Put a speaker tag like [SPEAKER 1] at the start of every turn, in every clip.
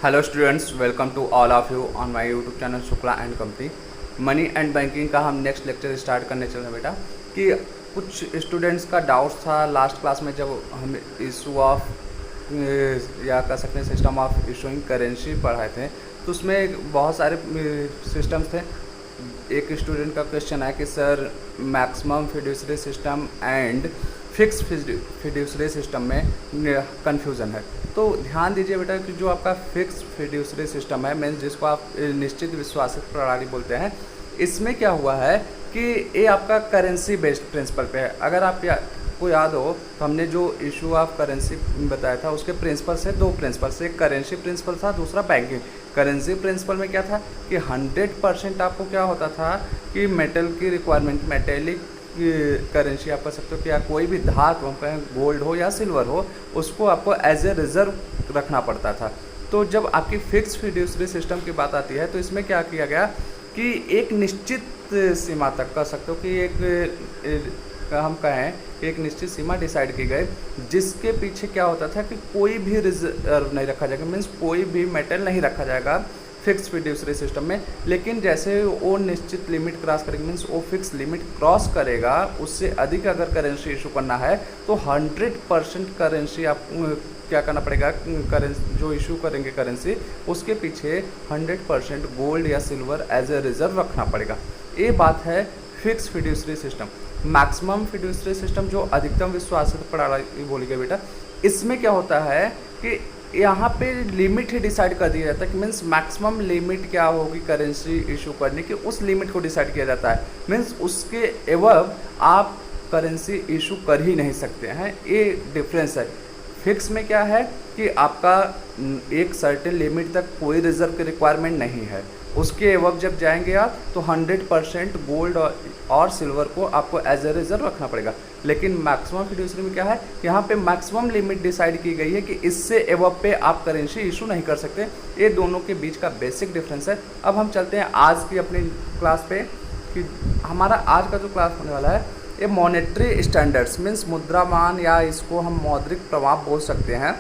[SPEAKER 1] Hello students, welcome to all of you on my YouTube channel Shukla and company. Money and banking का हम next lecture start करने चल रहे हैं बेटा। कि कुछ स्टूडेंट्स का डाउट्स था लास्ट क्लास में जब हम इशू ऑफ या कह सकते हैं सिस्टम ऑफ इशूइंग करेंसी पढ़ाए थे, तो उसमें बहुत सारे सिस्टम्स थे। एक स्टूडेंट का क्वेश्चन है कि sir maximum fiduciary system and fix fiduciary system में कन्फ्यूज़न है। तो ध्यान दीजिए बेटा कि जो आपका फिक्स फिड्यूसरी सिस्टम है, मीन्स जिसको आप निश्चित विश्वासित प्रणाली बोलते हैं, इसमें क्या हुआ है कि ये आपका करेंसी बेस्ड प्रिंसिपल पे है। अगर आप को याद हो तो हमने जो इशू ऑफ करेंसी बताया था उसके प्रिंसिपल से दो प्रिंसिपल से, एक करेंसी प्रिंसिपल था, दूसरा बैंकिंग। करेंसी प्रिंसिपल में क्या था कि 100% आपको क्या होता था कि मेटल की रिक्वायरमेंट, मेटेलिक करेंसी आप कह सकते हो कि या कोई भी धातु, हम कहें गोल्ड हो या सिल्वर हो, उसको आपको एज ए रिजर्व रखना पड़ता था। तो जब आपकी फिक्स फिड्यूसरी सिस्टम की बात आती है तो इसमें क्या किया गया कि एक निश्चित सीमा तक कह सकते हो कि हम कहें कि एक निश्चित सीमा डिसाइड की गई, जिसके पीछे क्या होता था कि कोई भी रिजर्व नहीं रखा जाएगा, मीन्स कोई भी मेटल नहीं रखा जाएगा फिक्स फिड्यूसरी सिस्टम में। लेकिन जैसे वो निश्चित लिमिट क्रॉस करेगा, मीन्स वो फिक्स लिमिट क्रॉस करेगा, उससे अधिक अगर करेंसी इशू करना है तो 100% करेंसी आप क्या करना पड़ेगा, करेंसी जो इशू करेंगे करेंसी उसके पीछे 100% गोल्ड या सिल्वर एज ए रिजर्व रखना पड़ेगा। ये बात है fix fiduciary system. Maximum fiduciary system जो अधिकतम विश्वासित प्रणाली बोली गई बेटा, इसमें क्या होता है कि यहाँ पे लिमिट ही डिसाइड कर दिया जाता है कि मीन्स मैक्सिमम लिमिट क्या होगी करेंसी इशू करने की, उस लिमिट को डिसाइड किया जाता है। मीन्स उसके एवब आप करेंसी इशू कर ही नहीं सकते हैं, ये डिफरेंस है। फिक्स में क्या है कि आपका एक सर्टेन लिमिट तक कोई रिजर्व की रिक्वायरमेंट नहीं है, उसके एवब जब जाएंगे आप तो 100% गोल्ड और सिल्वर को आपको एज ए रिजर्व रखना पड़ेगा। लेकिन मैक्सिमम फिड्यूसरी में क्या है, यहाँ पे मैक्सिमम लिमिट डिसाइड की गई है कि इससे एवब पे आप करेंसी इशू नहीं कर सकते। ये दोनों के बीच का बेसिक डिफरेंस है। अब हम चलते हैं आज की अपनी क्लास पे कि हमारा आज का जो क्लास होने वाला है ये मॉनेटरी स्टैंडर्ड्स, मीन्स मुद्रामान या इसको हम मौद्रिक प्रभाव बोल सकते हैं।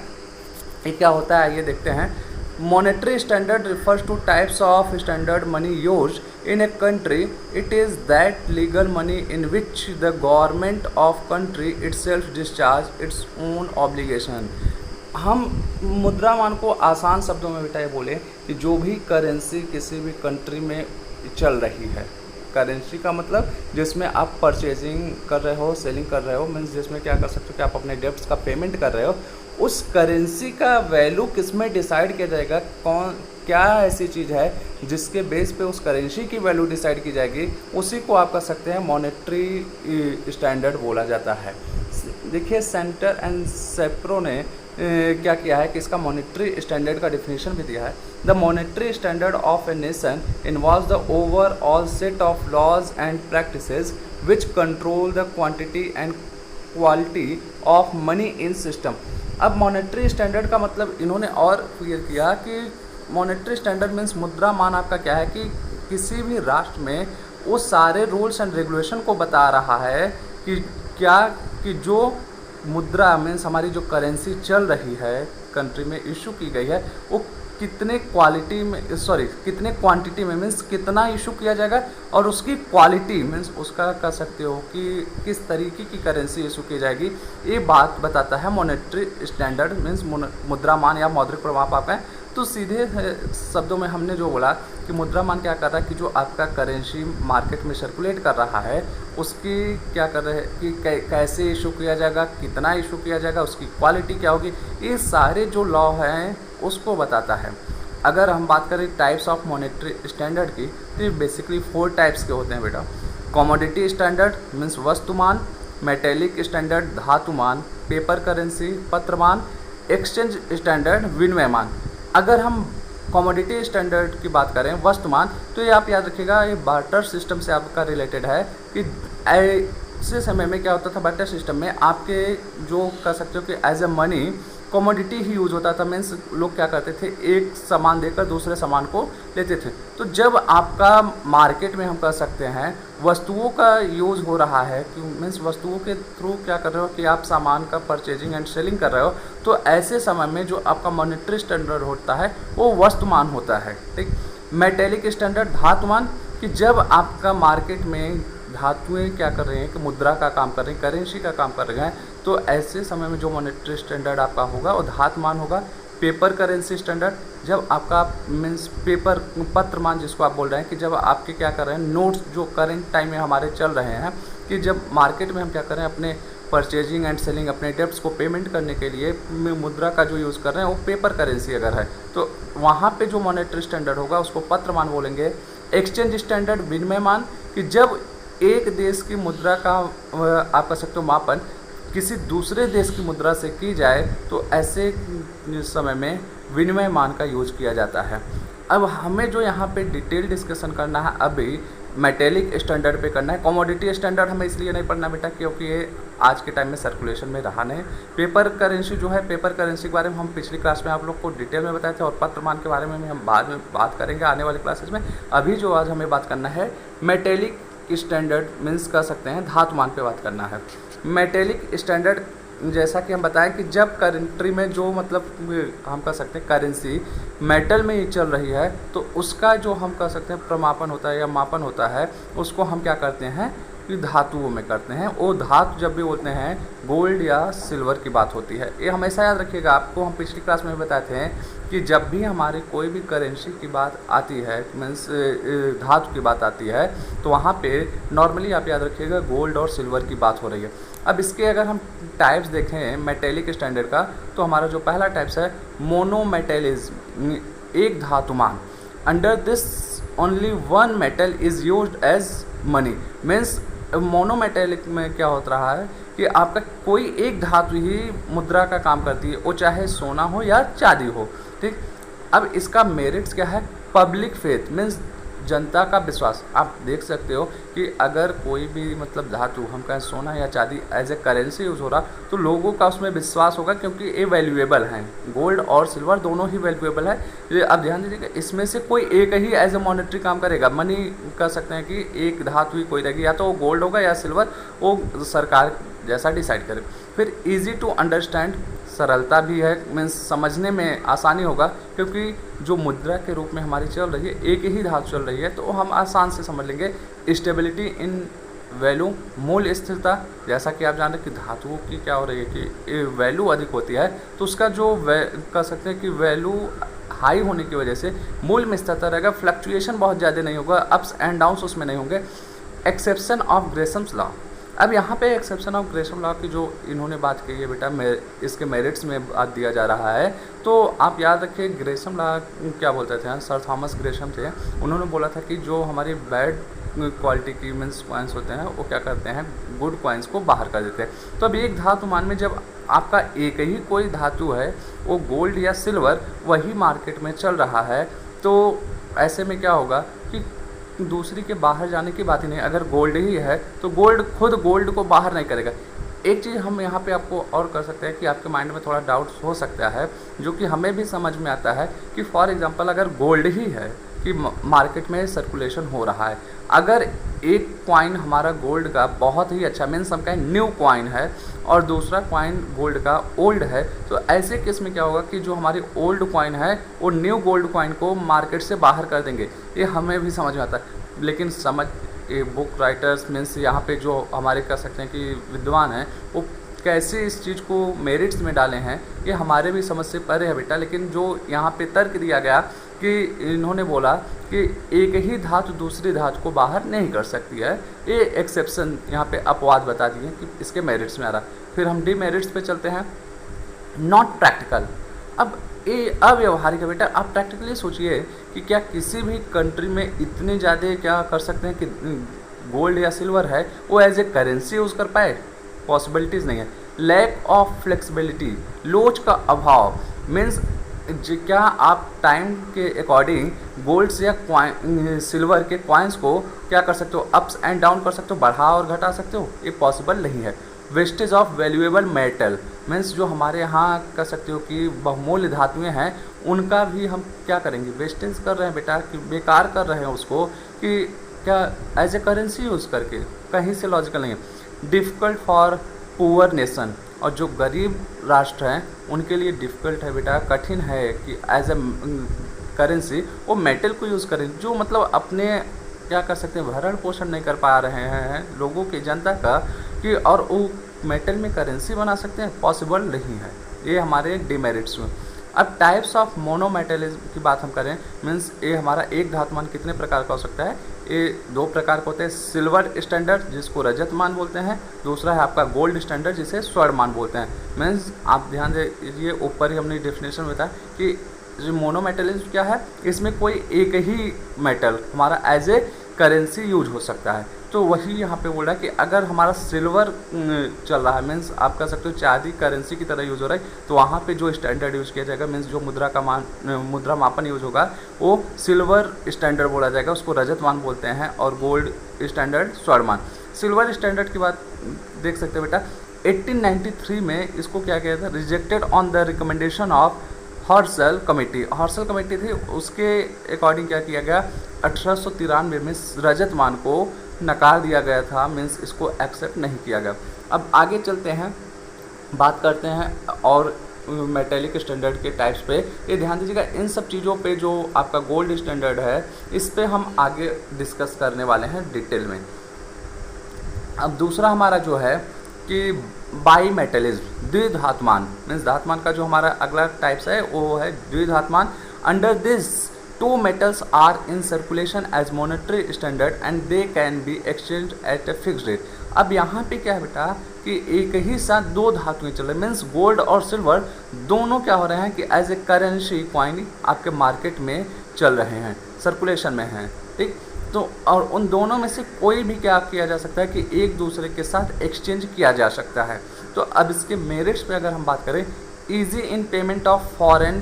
[SPEAKER 1] ये क्या होता है ये देखते हैं। Monetary standard refers to types of standard money used in a country. It is that legal money in which the government of country itself discharge its own obligation. हम मुद्रामान को आसान शब्दों में बेटा ये बोले कि जो भी करेंसी किसी भी कंट्री में चल रही है, करेंसी का मतलब जिसमें आप परचेजिंग कर रहे हो, सेलिंग कर रहे हो, मीन्स जिसमें क्या कर सकते हो कि आप अपने डेब्ट्स का पेमेंट कर रहे हो, उस करेंसी का वैल्यू किस में डिसाइड किया जाएगा, कौन क्या ऐसी चीज़ है जिसके बेस पे उस करेंसी की वैल्यू डिसाइड की जाएगी, उसी को आप कह सकते हैं मॉनेटरी स्टैंडर्ड बोला जाता है। देखिए सेंटर एंड सेप्रो ने क्या किया है कि इसका मॉनेटरी स्टैंडर्ड का डिफिनेशन भी दिया है। The monetary standard of a nation involves the overall set of laws and practices which control the quantity and quality of money in system. अब मॉनेटरी स्टैंडर्ड का मतलब इन्होंने और क्लियर किया कि मॉनेटरी स्टैंडर्ड मीन्स मुद्रा मान आपका क्या है कि किसी भी राष्ट्र में वो सारे रूल्स एंड रेगुलेशन को बता रहा है कि क्या कि जो मुद्रा मीन्स हमारी जो करेंसी चल रही है कंट्री में इशू की गई है, वो कितने क्वालिटी में कितने क्वांटिटी में मीन्स कितना इशू किया जाएगा, और उसकी क्वालिटी मीन्स उसका कह सकते हो कि किस तरीके की करेंसी इशू की जाएगी। ये बात बताता है मॉनेटरी स्टैंडर्ड मीन्स मुद्रामान या मौद्रिक प्रभाव आपका है। तो सीधे शब्दों में हमने जो बोला कि मुद्रामान क्या कर रहा है कि जो आपका करेंसी मार्केट में सर्कुलेट कर रहा है उसकी क्या कर रहे हैं कि कैसे इशू किया जाएगा, कितना इशू किया जाएगा, उसकी क्वालिटी क्या होगी, ये सारे जो लॉ हैं उसको बताता है। अगर हम बात करें टाइप्स ऑफ मॉनेटरी स्टैंडर्ड की तो ये बेसिकली 4 टाइप्स के होते हैं बेटा। कमोडिटी स्टैंडर्ड मीन्स वस्तुमान, मेटेलिक स्टैंडर्ड धातुमान, पेपर करेंसी पत्रमान, एक्सचेंज स्टैंडर्ड विनिमयमान। अगर हम कमोडिटी स्टैंडर्ड की बात करें वस्तुमान, तो ये आप याद रखिएगा ये बार्टर सिस्टम से आपका रिलेटेड है कि ऐसे समय में क्या होता था बार्टर सिस्टम में आपके जो कह सकते हो कि एज ए मनी कमोडिटी ही यूज होता था। मीन्स लोग क्या करते थे, एक सामान देकर दूसरे सामान को लेते थे। तो जब आपका मार्केट में हम कह सकते हैं वस्तुओं का यूज़ हो रहा है, कि मीन्स वस्तुओं के थ्रू क्या कर रहे हो कि आप सामान का परचेजिंग एंड सेलिंग कर रहे हो, तो ऐसे समय में जो आपका मॉनेटरी स्टैंडर्ड होता है वो वस्तुमान होता है। ठीक। मेटेलिक स्टैंडर्ड धातुमान, कि जब आपका मार्केट में धातुएं क्या कर रही हैं कि मुद्रा का काम कर रही हैं, करेंसी का काम कर रहे हैं, तो ऐसे समय में जो मॉनेटरी स्टैंडर्ड आपका होगा वो धातुमान होगा। पेपर करेंसी स्टैंडर्ड, जब आपका मीन्स पेपर पत्रमान जिसको आप बोल रहे हैं, कि जब आपके क्या कर रहे हैं नोट्स जो करेंट टाइम में हमारे चल रहे हैं, कि जब मार्केट में हम क्या कर रहे हैं अपने परचेजिंग एंड सेलिंग, अपने डेब्ट्स को पेमेंट करने के लिए मुद्रा का जो यूज़ कर रहे हैं वो पेपर करेंसी अगर है, तो वहाँ पे जो मॉनेटरी स्टैंडर्ड होगा उसको पत्रमान बोलेंगे। एक्सचेंज स्टैंडर्ड विनिमयमान, कि जब एक देश की मुद्रा का आप कह सकते हो मापन किसी दूसरे देश की मुद्रा से की जाए, तो ऐसे समय में विनिमय मान का यूज किया जाता है। अब हमें जो यहाँ पे डिटेल डिस्कशन करना है अभी मेटेलिक स्टैंडर्ड पे करना है। कमोडिटी स्टैंडर्ड हमें इसलिए नहीं पढ़ना बेटा क्योंकि ये आज के टाइम में सर्कुलेशन में रहा नहीं। पेपर करेंसी जो है, पेपर करेंसी के बारे में हम पिछली क्लास में आप लोग को डिटेल में बताए थे, और पत्रमान के बारे में भी हम बाद में बात करेंगे आने वाली क्लासेस में। अभी जो आज हमें बात करना है मेटेलिक स्टैंडर्ड, मीन्स कह सकते हैं धातुमान पे बात करना है। मेटेलिक स्टैंडर्ड जैसा कि हम बताएं कि जब कंट्री में जो मतलब हम कह सकते हैं करेंसी मेटल में ही चल रही है, तो उसका जो हम कह सकते हैं प्रमापन होता है या मापन होता है, उसको हम क्या करते हैं कि धातुओं में करते हैं। वो धातु जब भी बोलते हैं गोल्ड या सिल्वर की बात होती है, ये हमेशा याद रखिएगा। आपको हम पिछली क्लास में बताए थे कि जब भी हमारी कोई भी करेंसी की बात आती है, मीन्स धातु की बात आती है, तो वहाँ पे नॉर्मली आप याद रखिएगा गोल्ड और सिल्वर की बात हो रही है। अब इसके अगर हम टाइप्स देखें मेटेलिक स्टैंडर्ड का, तो हमारा जो पहला टाइप्स है मोनोमेटेलिज्म, एक धातुमान। Under this only one metal is used as money. Means monometallic में क्या होता रहा है कि आपका कोई एक धातु ही मुद्रा का काम करती है, वो चाहे सोना हो या चांदी हो। ठीक। अब इसका मेरिट्स क्या है, पब्लिक फेथ, मीन्स जनता का विश्वास। आप देख सकते हो कि अगर कोई भी मतलब धातु हम कहें सोना या चांदी एज ए करेंसी यूज़ हो रहा, तो लोगों का उसमें विश्वास होगा क्योंकि ये वैल्यूएबल हैं। गोल्ड और सिल्वर दोनों ही वैल्यूएबल है। ये आप ध्यान दीजिएगा, इसमें से कोई एक ही एज ए मॉनेटरी काम करेगा। मनी कह सकते हैं कि एक धातु ही कोई रहेगी, या तो वो गोल्ड होगा या सिल्वर, वो सरकार जैसा डिसाइड करे। फिर ईजी टू अंडरस्टैंड, सरलता भी है, मीन्स समझने में आसानी होगा क्योंकि जो मुद्रा के रूप में हमारी चल रही है एक ही धातु चल रही है, तो हम आसान से समझ लेंगे। स्टेबिलिटी इन वैल्यू, मूल्य स्थिरता, जैसा कि आप जान रहे हैं कि धातुओं की क्या हो रही है कि वैल्यू अधिक होती है, तो उसका जो कह सकते हैं कि वैल्यू हाई होने की वजह से मूल्य में स्थिरता रहेगा। फ्लक्चुएशन बहुत ज़्यादा नहीं होगा, अप्स एंड डाउन्स उसमें नहीं होंगे। एक्सेप्शन ऑफ ग्रेसम्स लॉ, अब यहाँ पे एक्सेप्शन ऑफ ग्रेसम लॉ की जो इन्होंने बात की है बेटा, इसके मेरिट्स में बात दिया जा रहा है। तो आप याद रखिए ग्रेसम लॉ क्या बोलते थे, सर थॉमस ग्रेसम थे। उन्होंने बोला था कि जो हमारी बैड क्वालिटी की मीन्स कॉइन्स होते हैं वो क्या करते हैं, गुड कॉइन्स को बाहर कर देते हैं। तो अब एक धातुमान में जब आपका एक ही कोई धातु है, वो गोल्ड या सिल्वर वही मार्केट में चल रहा है, तो ऐसे में क्या होगा कि दूसरी के बाहर जाने की बात ही नहीं। अगर गोल्ड ही है तो गोल्ड खुद गोल्ड को बाहर नहीं करेगा। एक चीज़ हम यहाँ पे आपको और कर सकते हैं कि आपके माइंड में थोड़ा डाउट्स हो सकता है, जो कि हमें भी समझ में आता है कि फॉर एग्जांपल अगर गोल्ड ही है कि मार्केट में सर्कुलेशन हो रहा है, अगर एक कॉइन हमारा गोल्ड का बहुत ही अच्छा मीन्स हम कहें न्यू कॉइन है और दूसरा कॉइन गोल्ड का ओल्ड है, तो ऐसे केस में क्या होगा कि जो हमारी ओल्ड कॉइन है वो न्यू गोल्ड कॉइन को मार्केट से बाहर कर देंगे। ये हमें भी समझ में आता है, लेकिन समझ बुक राइटर्स मीन्स यहाँ पे जो हमारे कह सकते हैं कि विद्वान हैं वो कैसे इस चीज़ को मेरिट्स में डाले हैं, ये हमारे भी समझ से परे है बेटा। लेकिन जो यहाँ पे तर्क दिया गया कि इन्होंने बोला कि एक ही धातु दूसरी धातु को बाहर नहीं कर सकती है, ये एक्सेप्शन यहाँ पे अपवाद बता दिए कि इसके मेरिट्स में आ रहा। फिर हम डीमेरिट्स पे चलते हैं। नॉट प्रैक्टिकल, अब ये अव्यवहारिक है बेटा। आप प्रैक्टिकली सोचिए कि क्या किसी भी कंट्री में इतने ज़्यादा क्या कर सकते हैं कि गोल्ड या सिल्वर है वो एज ए करेंसी यूज़ कर पाए, पॉसिबिलिटीज़ नहीं है। लैक ऑफ फ्लेक्सिबिलिटी, लोच का अभाव, मीन्स क्या आप टाइम के अकॉर्डिंग गोल्ड्स या सिल्वर के कॉइन्स को क्या कर सकते हो, अप्स एंड डाउन कर सकते हो, बढ़ा और घटा सकते हो, ये पॉसिबल नहीं है। Wastage of valuable metal, means जो हमारे यहाँ कह सकते हो कि बहुमूल्य धातुएं हैं उनका भी हम क्या करेंगे, वेस्टेज कर रहे हैं बेटा, कि बेकार कर रहे हैं उसको, कि क्या एज ए करेंसी यूज़ करके, कहीं से लॉजिकल नहीं है। डिफ़िकल्ट फॉर पुअर नेशन, और जो गरीब राष्ट्र हैं उनके लिए डिफ़िकल्ट है बेटा, कठिन है कि एज ए करेंसी वो मेटल को यूज़ करें, जो मतलब अपने क्या कर सकते हैं, भरण पोषण नहीं कर पा रहे हैं लोगों की, जनता का, कि और वो मेटल में करेंसी बना सकते हैं, पॉसिबल नहीं है। ये हमारे डिमेरिट्स में। अब टाइप्स ऑफ मोनोमेटलिज्म की बात हम करें, मीन्स ये हमारा एक धातुमान कितने प्रकार का हो सकता है, ये दो प्रकार का होते हैं। सिल्वर स्टैंडर्ड जिसको रजत मान बोलते हैं, दूसरा है आपका गोल्ड स्टैंडर्ड जिसे स्वर्ण मान बोलते हैं। मीन्स आप ध्यान दीजिए, ऊपर ही हमने डेफिनेशन बताया कि जो मोनोमेटलिज्म क्या है, इसमें कोई एक ही मेटल हमारा एज ए करेंसी यूज हो सकता है। तो वही यहाँ पे बोल रहा है कि अगर हमारा सिल्वर चल रहा है, मीन्स आप कह सकते हो चांदी करेंसी की तरह यूज़ हो रहा है, तो वहाँ पे जो स्टैंडर्ड यूज़ किया जाएगा, मीन्स जो मुद्रा मापन यूज होगा वो सिल्वर स्टैंडर्ड बोला जाएगा, उसको रजत मान बोलते हैं, और गोल्ड स्टैंडर्ड स्वर्ण मान। सिल्वर स्टैंडर्ड की बात देख सकते हो बेटा, 1893 में इसको क्या किया था, rejected on the recommendation of Herschell committee. Herschell committee थी, उसके अकॉर्डिंग क्या किया गया, 1893 में रजत मान को नकार दिया गया था, मीन्स इसको एक्सेप्ट नहीं किया गया। अब आगे चलते हैं, बात करते हैं और मेटेलिक स्टैंडर्ड के टाइप्स पे। ये ध्यान दीजिएगा, इन सब चीज़ों पे जो आपका गोल्ड स्टैंडर्ड है, इस पे हम आगे डिस्कस करने वाले हैं डिटेल में। अब दूसरा हमारा जो है कि बाई मेटलिज्म, द्विधात्मान, मीन्स धात्मान का जो हमारा अगला टाइप्स है वो है द्विधात्मान। Under this two metals are in circulation as monetary standard and they can be exchange at a fixed rate. अब यहाँ पे क्या है बेटा कि एक ही साथ दो धातुएं चल रही, मीन्स गोल्ड और सिल्वर दोनों क्या हो रहे हैं कि एज ए करेंसी कॉइन आपके मार्केट में चल रहे हैं, सर्कुलेशन में हैं, ठीक। तो और उन दोनों में से कोई भी क्या किया जा सकता है कि एक दूसरे के साथ एक्सचेंज किया जा सकता है। तो अब इसके मेरिट्स पे अगर हम बात करें, easy in payment of foreign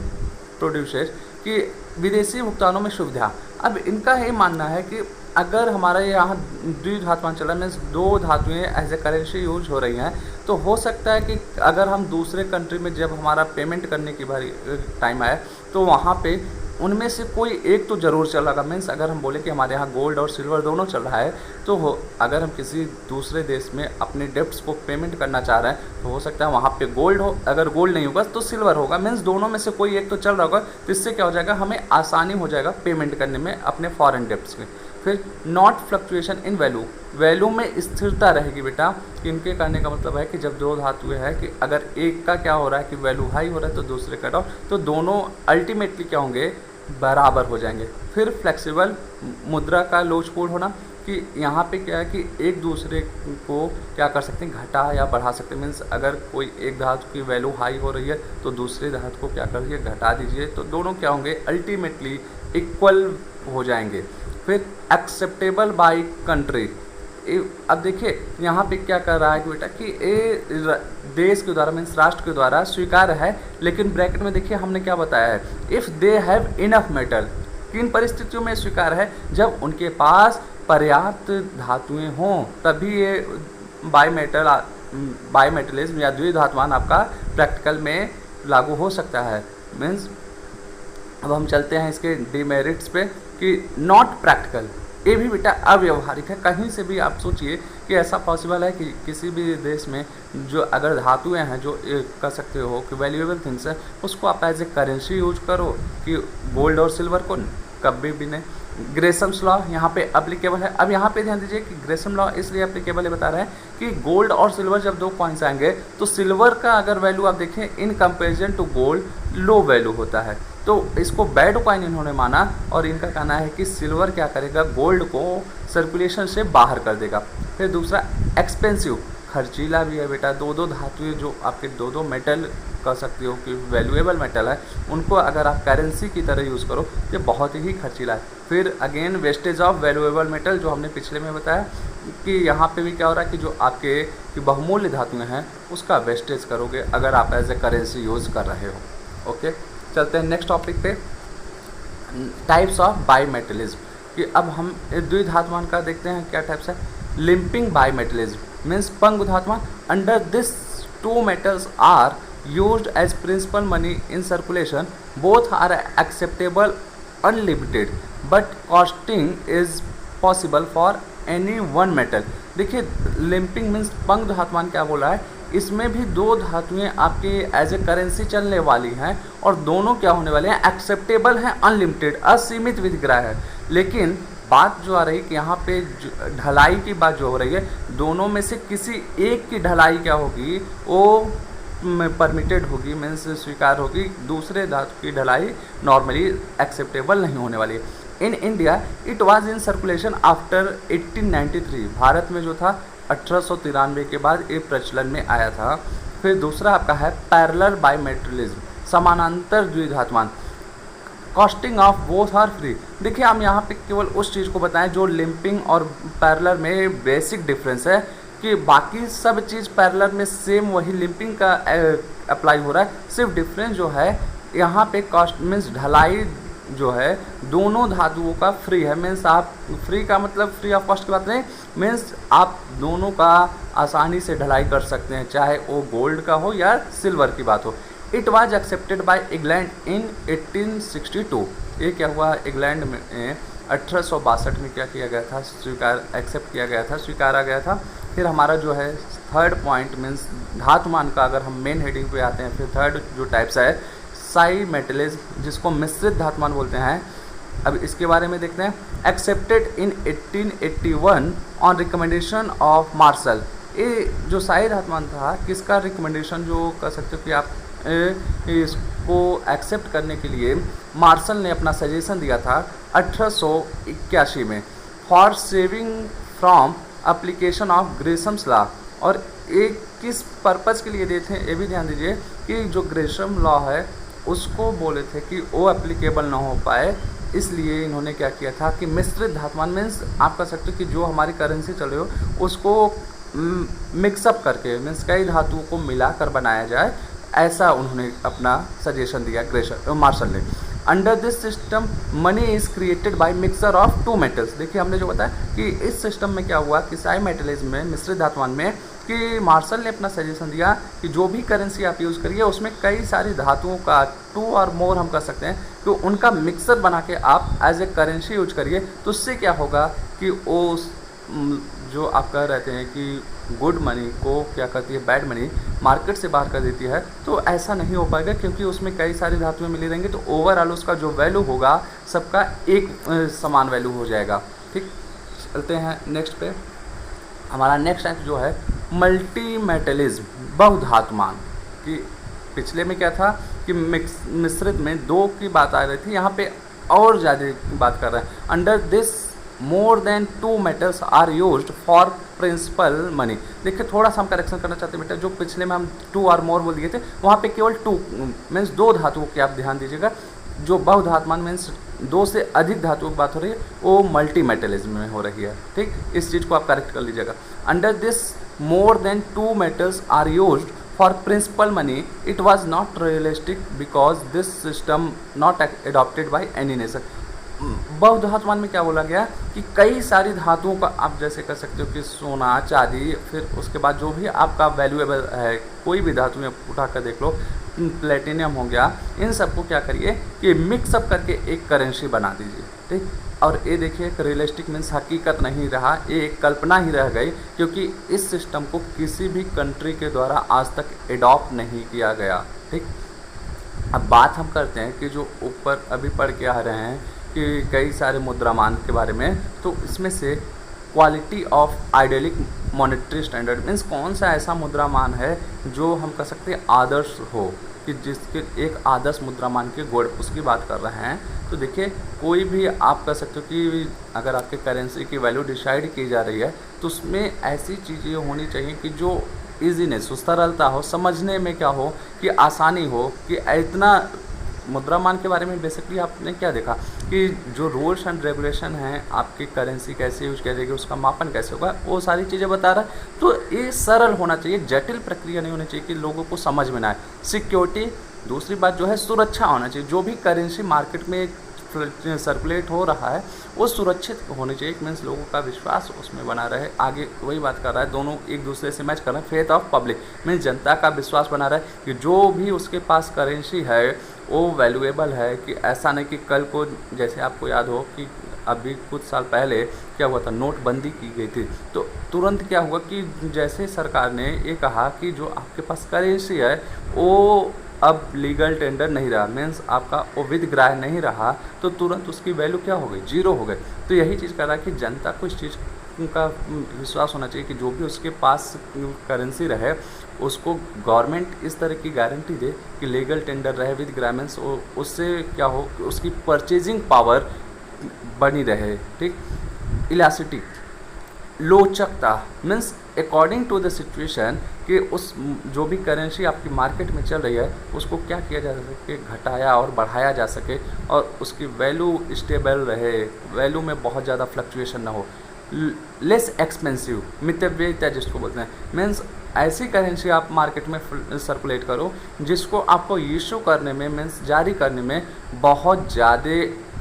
[SPEAKER 1] producers, कि विदेशी भुगतानों में सुविधा। अब इनका ये मानना है कि अगर हमारा यहाँ द्विधात्मान चला, मीन्स दो धातुएं एज ए करेंसी यूज हो रही हैं, तो हो सकता है कि अगर हम दूसरे कंट्री में जब हमारा पेमेंट करने की बारी टाइम आए, तो वहाँ पे उनमें से कोई एक तो ज़रूर चल रहा। मीन्स अगर हम बोले कि हमारे यहाँ गोल्ड और सिल्वर दोनों चल रहा है, तो अगर हम किसी दूसरे देश में अपने डेप्ट्स को पेमेंट करना चाह रहे हैं, तो हो सकता है वहाँ पे गोल्ड हो, अगर गोल्ड नहीं होगा तो सिल्वर होगा। मीन्स दोनों में से कोई एक तो चल रहा होगा, तो इससे क्या हो जाएगा, हमें आसानी हो जाएगा पेमेंट करने में अपने फॉरेन डेप्ट्स में। फिर not fluctuation in value, value में स्थिरता रहेगी बेटा। कि इनके कहने का मतलब है कि जब दो धातुएं हैं कि अगर एक का क्या हो रहा है कि वैल्यू हाई हो रहा है तो दूसरे का डाउन, तो दोनों अल्टीमेटली क्या होंगे, बराबर हो जाएंगे। फिर फ्लेक्सिबल, मुद्रा का लोचपोड़ होना, कि यहाँ पे क्या है कि एक दूसरे को क्या कर सकते हैं, घटा या बढ़ा सकते हैं। मीन्स अगर कोई एक धातु की वैल्यू हाई हो रही है तो दूसरे धातु को क्या करिए, घटा दीजिए, तो दोनों क्या होंगे, अल्टीमेटली इक्वल हो जाएंगे। फिर एक्सेप्टेबल बाय कंट्री, अब देखिए यहाँ पे क्या कर रहा है कि बेटा कि ये देश के द्वारा, मीन्स राष्ट्र के द्वारा स्वीकार्य है, लेकिन ब्रैकेट में देखिए हमने क्या बताया है, if they have enough metal. किन परिस्थितियों में स्वीकार है, जब उनके पास पर्याप्त धातुएं हों, तभी ये बाईमेटलिज्म या द्विधात्मान आपका प्रैक्टिकल में लागू हो सकता है। मीन्स अब हम चलते हैं इसके डिमेरिट्स पे, कि नॉट प्रैक्टिकल, ये भी बेटा अव्यवहारिक है। कहीं से भी आप सोचिए कि ऐसा पॉसिबल है कि किसी भी देश में जो अगर धातुएं हैं, जो कह सकते हो कि वैल्यूएबल थिंग्स है, उसको आप एज ए करेंसी यूज करो, कि गोल्ड और सिल्वर को कभी भी नहीं। ग्रेसम्स लॉ यहाँ पे अप्लीकेबल है। अब यहाँ पे ध्यान दीजिए कि ग्रेसम लॉ इसलिए अप्लीकेबल है, बता रहे हैं कि गोल्ड और सिल्वर जब दो कॉइन्स आएंगे, तो सिल्वर का अगर वैल्यू आप देखें in comparison to gold low value होता है, तो इसको बैड कॉइन इन्होंने माना, और इनका कहना है कि सिल्वर क्या करेगा, गोल्ड को सर्कुलेशन से बाहर कर देगा। फिर दूसरा एक्सपेंसिव, खर्चीला भी है बेटा। दो दो धातुएं जो आपके दो दो मेटल कह सकते हो कि वैल्यूएबल मेटल है, उनको अगर आप करेंसी की तरह यूज़ करो, ये बहुत ही खर्चीला है। फिर again wastage of valuable metal, जो हमने पिछले में बताया कि यहाँ पे भी क्या हो रहा है कि जो आपके कि बहुमूल्य धातुएं हैं उसका वेस्टेज करोगे अगर आप एज ए करेंसी यूज़ कर रहे हो। ओके, चलते हैं नेक्स्ट टॉपिक पे, टाइप्स ऑफ बाईमेटलिज्म। कि अब हम द्विधात्मान का देखते हैं क्या टाइप्स है। लिंपिंग बाईमेटलिज्म, मीन्स पंग धातुमान। Under this two metals are used as principal money in circulation. Both are acceptable unlimited but costing is possible for any one metal. देखिए लिंपिंग मीन्स पंग धातुमान क्या बोला है, इसमें भी दो धातुएं आपके एज ए करेंसी चलने वाली हैं और दोनों क्या होने वाले हैं, एक्सेप्टेबल हैं, अनलिमिटेड असीमित विधिग्राह्य है। लेकिन बात जो आ रही है कि यहाँ पे ढलाई की बात जो हो रही है, दोनों में से किसी एक की ढलाई क्या होगी, वो परमिटेड होगी, मीन्स स्वीकार होगी, दूसरे धातु की ढलाई नॉर्मली एक्सेप्टेबल नहीं होने वाली है। In India it was in circulation after 1893, Bharat में जो था 1893 के बाद ये प्रचलन में आया था। फिर दूसरा आपका है पैरेलल बाइमेटेरियलिज्म, समानांतर द्विधात्मान। Costing of both are free. देखिए हम यहाँ पे केवल उस चीज़ को बताएं जो लिंपिंग और पैरेलल में बेसिक डिफरेंस है, कि बाकी सब चीज़ पैरेलल में सेम वही लिंपिंग का अप्लाई हो रहा है, सिर्फ डिफरेंस जो है यहाँ पे कॉस्ट मीन्स ढलाई जो है दोनों धातुओं का फ्री है। मीन्स आप फ्री का मतलब फ्री ऑफ कॉस्ट की बात नहीं, मीन्स आप दोनों का आसानी से ढलाई कर सकते हैं, चाहे वो गोल्ड का हो या सिल्वर की बात हो। It was accepted by England in 1862। ये क्या हुआ, इंग्लैंड में 1862 में क्या किया गया था, एक्सेप्ट किया गया था, स्वीकारा गया था। फिर हमारा जो है थर्ड पॉइंट मीन्स धातुमान का, अगर हम मेन हेडिंग पे आते हैं, फिर थर्ड जो टाइप्स है साई मेटलिज्म, जिसको मिश्रित धातुमान बोलते हैं। अब इसके बारे में देखते हैं। Accepted in 1881 on recommendation of Marshall. ये जो साई धातुमान था, किसका रिकमेंडेशन जो कर सकते हो कि आप इसको एक्सेप्ट करने के लिए मार्शल ने अपना सजेशन दिया था 1881 में, for saving from application of Gresham's law. और एक किस पर्पज़ के लिए दिए थे, ये भी ध्यान दीजिए कि जो ग्रेशम लॉ है उसको बोले थे कि वो एप्लीकेबल ना हो पाए, इसलिए इन्होंने क्या किया था कि मिश्रित धातुमान मीन्स आप कह सकते हो कि जो हमारी करेंसी चल रही हो उसको मिक्सअप करके मीन्स कई धातुओं को मिलाकर बनाया जाए, ऐसा उन्होंने अपना सजेशन दिया मार्शल ने। Under this system money is created by mixer of two metals. देखिए हमने जो बताया कि इस सिस्टम में क्या हुआ कि साई मेटलिज्म में, मिश्रित धातुमान में, कि मार्शल ने अपना सजेशन दिया कि जो भी करेंसी आप यूज़ करिए उसमें कई सारी धातुओं का, टू और मोर हम कर सकते हैं, तो उनका मिक्सर बना के आप एज ए करेंसी यूज करिए। तो उससे क्या होगा कि वो जो आप कह रहे हैं कि गुड मनी को क्या करती है, बैड मनी मार्केट से बाहर कर देती है, तो ऐसा नहीं हो पाएगा क्योंकि उसमें कई सारी धातुएं मिली रहेंगी, तो ओवरऑल उसका जो वैल्यू होगा सबका एक समान वैल्यू हो जाएगा। ठीक, चलते हैं नेक्स्ट पे। हमारा नेक्स्ट टाइप जो है मल्टी मेटलिज्म, बहुधातुमान। कि पिछले में क्या था कि मिश्रित में दो की बात आ रही थी, यहाँ पे और ज़्यादा की बात कर रहे हैं। Under this more than two metals are used for principal money. देखिए थोड़ा सा हम करेक्शन करना चाहते हैं बेटा, जो पिछले में हम टू और मोर बोल दिए थे, वहाँ पे केवल टू मीन्स दो धातुओं की आप ध्यान दीजिएगा। जो बहुधातुमान मीन्स दो से अधिक धातुओं की बात हो रही है, वो मल्टी मेटलिज्म में हो रही है। ठीक, इस चीज़ को आप करेक्ट कर लीजिएगा। Under this more than two metals are used for principal money it was not realistic because this system not adopted by any nation. बहुधातुमान में क्या बोला गया कि कई सारी धातुओं का आप जैसे कर सकते हो कि सोना, चांदी, फिर उसके बाद जो भी आपका वैल्यूएबल है, कोई भी धातु में उठा कर देख लो, प्लेटिनियम हो गया, इन सबको क्या करिए कि मिक्सअप करके एक करेंसी बना दीजिए। ठीक, और ये देखिए एक रियलिस्टिक मीन्स हकीकत नहीं रहा, ये एक कल्पना ही रह गई, क्योंकि इस सिस्टम को किसी भी कंट्री के द्वारा आज तक एडॉप्ट नहीं किया गया। ठीक, अब बात हम करते हैं कि जो ऊपर अभी पढ़ के आ रहे हैं कि कई सारे मुद्रामान के बारे में, तो इसमें से quality of idyllic monetary standard means कौन सा ऐसा मुद्रामान है जो हम कह सकते हैं आदर्श हो, कि जिसके एक आदर्श मुद्रामान के गुण उसकी बात कर रहे हैं। तो देखिए कोई भी आप कह सकते हो कि अगर आपके करेंसी की वैल्यू डिसाइड की जा रही है तो उसमें ऐसी चीज़ें होनी चाहिए कि जो ईजीनेस हो, सरलता हो, समझने में क्या हो कि आसानी हो, कि इतना मुद्रामान के बारे में बेसिकली आपने क्या देखा कि जो रूल्स एंड रेगुलेशन हैं, आपकी करेंसी कैसे यूज करेगी, उसका मापन कैसे होगा, वो सारी चीज़ें बता रहा है। तो ये सरल होना चाहिए, जटिल प्रक्रिया नहीं होनी चाहिए कि लोगों को समझ में ना आए। सिक्योरिटी, दूसरी बात जो है सुरक्षा होना चाहिए। जो भी करेंसी मार्केट में सर्कुलेट हो रहा है वो सुरक्षित होनी चाहिए। मीन्स लोगों का विश्वास उसमें बना रहे। आगे वही बात कर रहा है, दोनों एक दूसरे से मैच कर रहे हैं। फेथ ऑफ पब्लिक मीन्स जनता का विश्वास बना रहा है कि जो भी उसके पास करेंसी है वो वैल्यूएबल है। कि ऐसा नहीं कि कल को, जैसे आपको याद हो कि अभी कुछ साल पहले क्या हुआ था, नोटबंदी की गई थी, तो तुरंत क्या हुआ कि जैसे सरकार ने ये कहा कि जो आपके पास करेंसी है वो अब लीगल टेंडर नहीं रहा, मीन्स आपका वो विद ग्राह्य नहीं रहा, तो तुरंत उसकी वैल्यू क्या हो गई, जीरो हो गई। तो यही चीज़ कर रहा है कि जनता को इस चीज़ का विश्वास होना चाहिए कि जो भी उसके पास करेंसी रहे उसको गवर्नमेंट इस तरह की गारंटी दे कि लीगल टेंडर रहे विद ग्राह्य, मीन्स उससे क्या हो कि उसकी परचेजिंग पावर बनी रहे। ठीक, इलास्टिसिटी, लोचकता means according to the situation कि उस जो भी करेंसी आपकी मार्केट में चल रही है उसको क्या किया जा सके, घटाया और बढ़ाया जा सके और उसकी वैल्यू स्टेबल रहे, वैल्यू में बहुत ज़्यादा फ्लक्चुएशन ना हो। लेस एक्सपेंसिव, मितव्ययिता जिसको बोलते हैं, मीन्स ऐसी करेंसी आप मार्केट में सर्कुलेट करो जिसको आपको इशू करने में, मीन्स जारी करने में बहुत ज़्यादा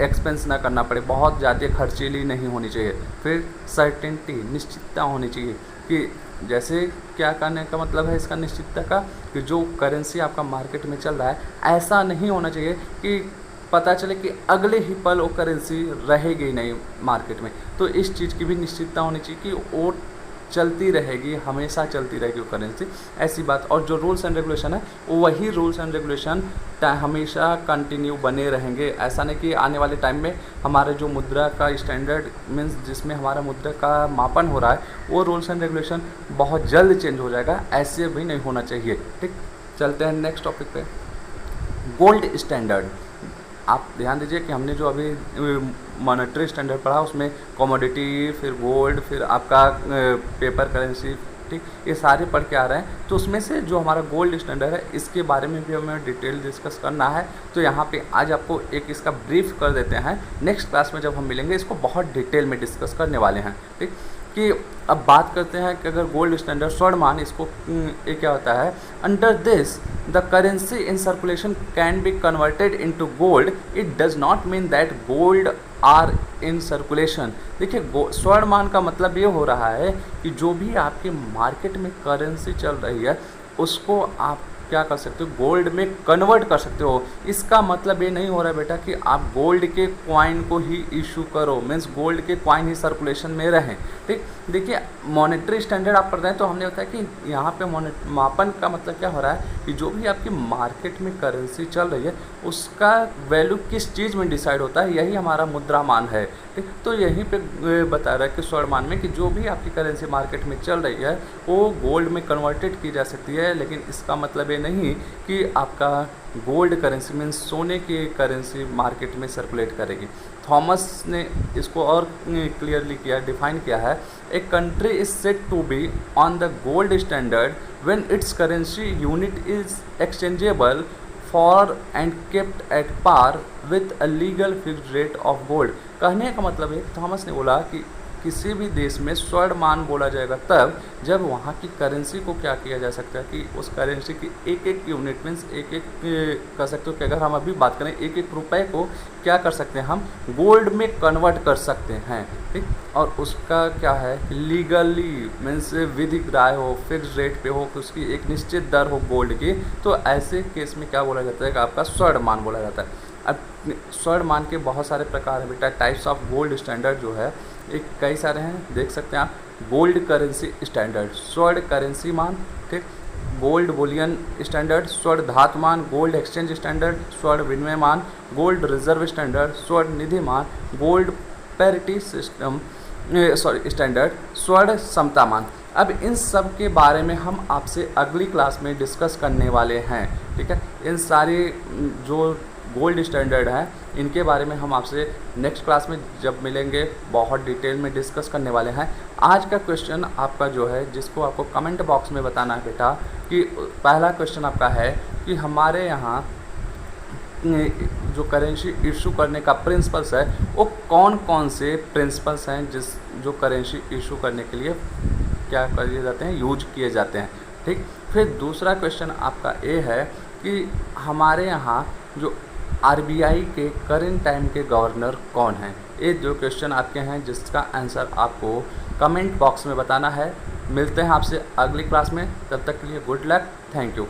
[SPEAKER 1] एक्सपेंस ना करना पड़े, बहुत ज़्यादा खर्चीली नहीं होनी चाहिए। फिर सर्टेनिटी, निश्चितता होनी चाहिए कि जैसे क्या करने का मतलब है इसका निश्चितता का, कि जो करेंसी आपका मार्केट में चल रहा है ऐसा नहीं होना चाहिए कि पता चले कि अगले ही पल वो करेंसी रहेगी नहीं मार्केट में। तो इस चीज़ की भी निश्चितता होनी चाहिए कि वो चलती रहेगी, हमेशा चलती रहेगी वो करेंसी, ऐसी बात। और जो रूल्स एंड रेगुलेशन है वही रूल्स एंड रेगुलेशन हमेशा कंटिन्यू बने रहेंगे। ऐसा नहीं कि आने वाले टाइम में हमारे जो मुद्रा का स्टैंडर्ड मीन्स जिसमें हमारा मुद्रा का मापन हो रहा है वो रूल्स एंड रेगुलेशन बहुत जल्द चेंज हो जाएगा, ऐसे भी नहीं होना चाहिए। ठीक, चलते हैं नेक्स्ट टॉपिक पे, गोल्ड स्टैंडर्ड। आप ध्यान दीजिए कि हमने जो अभी मॉनेटरी स्टैंडर्ड पढ़ा उसमें कमोडिटी, फिर गोल्ड, फिर आपका पेपर करेंसी, ठीक, ये सारे पढ़ के आ रहे हैं। तो उसमें से जो हमारा गोल्ड स्टैंडर्ड है इसके बारे में भी हमें डिटेल डिस्कस करना है। तो यहाँ पे आज आपको एक इसका ब्रीफ कर देते हैं, नेक्स्ट क्लास में जब हम मिलेंगे इसको बहुत डिटेल में डिस्कस करने वाले हैं। ठीक, कि अब बात करते हैं कि अगर गोल्ड स्टैंडर्ड स्वर्णमान, इसको ये क्या होता है, under this the currency in circulation can be converted into gold, it does not mean that gold are in circulation. देखिए स्वर्णमान का मतलब ये हो रहा है कि जो भी आपके मार्केट में करेंसी चल रही है उसको आप क्या कर सकते हो, गोल्ड में कन्वर्ट कर सकते हो। इसका मतलब ये नहीं हो रहा है बेटा कि आप गोल्ड के कॉइन को ही इशू करो, मीन्स गोल्ड के कॉइन ही सर्कुलेशन में रहें। ठीक, देखिए मॉनेटरी स्टैंडर्ड आप पढ़ते हैं तो हमने बताया कि यहाँ पे मापन का मतलब क्या हो रहा है कि जो भी आपकी मार्केट में करेंसी चल रही है उसका वैल्यू किस चीज़ में डिसाइड होता है, यही हमारा मुद्रामान है। ठीक, तो यहीं पे बता रहा है कि स्वर्णमान में कि जो भी आपकी करेंसी मार्केट में चल रही है वो गोल्ड में कन्वर्टेड की जा सकती है, लेकिन इसका मतलब ये नहीं कि आपका गोल्ड करेंसी मीन्स सोने की करेंसी मार्केट में सर्कुलेट करेगी। थॉमस ने इसको और क्लियरली किया, डिफाइन किया है, a country is said to be on the gold standard when its currency unit is exchangeable for and kept at par with a legal fixed rate of gold. कहने का मतलब है, थॉमस ने बोला कि किसी भी देश में स्वर्णमान बोला जाएगा तब जब वहाँ की करेंसी को क्या किया जा सकता है कि उस करेंसी की एक एक यूनिट मीन्स एक एक कर सकते हो कि अगर हम अभी बात करें एक एक रुपए को क्या कर सकते हैं, हम गोल्ड में कन्वर्ट कर सकते हैं। ठीक, और उसका क्या है लीगली मीन्स विधिक राय हो, फिक्स रेट पे हो, कि उसकी एक निश्चित दर हो गोल्ड की, तो ऐसे केस में क्या बोला जाता है कि आपका स्वर्णमान बोला जाता है। अब स्वर्णमान के बहुत सारे प्रकार हैं बेटा, टाइप्स ऑफ गोल्ड स्टैंडर्ड जो है एक कई सारे हैं, देख सकते हैं आप। गोल्ड करेंसी स्टैंडर्ड, स्वर्ण करेंसी मान, ठीक, गोल्ड बुलियन स्टैंडर्ड, स्वर्ण धातु मान, गोल्ड एक्सचेंज स्टैंडर्ड, स्वर्ण विनिमय मान, गोल्ड रिजर्व स्टैंडर्ड, स्वर्ण निधि मान, गोल्ड पैरिटी सिस्टम स्टैंडर्ड, स्वर्ण समता मान। अब इन सब के बारे में हम आपसे अगली क्लास में डिस्कस करने वाले हैं। ठीक है, इन सारे जो गोल्ड स्टैंडर्ड है इनके बारे में हम आपसे नेक्स्ट क्लास में जब मिलेंगे बहुत डिटेल में डिस्कस करने वाले हैं। आज का क्वेश्चन आपका जो है जिसको आपको कमेंट बॉक्स में बताना है बेटा, कि पहला क्वेश्चन आपका है कि हमारे यहाँ जो करेंसी इशू करने का प्रिंसिपल्स है वो कौन कौन से प्रिंसिपल्स हैं जो करेंसी इशू करने के लिए क्या किए जाते हैं, यूज किए जाते हैं। ठीक, फिर दूसरा क्वेश्चन आपका ये है कि हमारे यहाँ जो आरबीआई के करंट टाइम के गवर्नर कौन हैं? ये जो क्वेश्चन आपके हैं जिसका आंसर आपको कमेंट बॉक्स में बताना है। मिलते हैं आपसे अगली क्लास में, तब तक के लिए गुड लक, थैंक यू।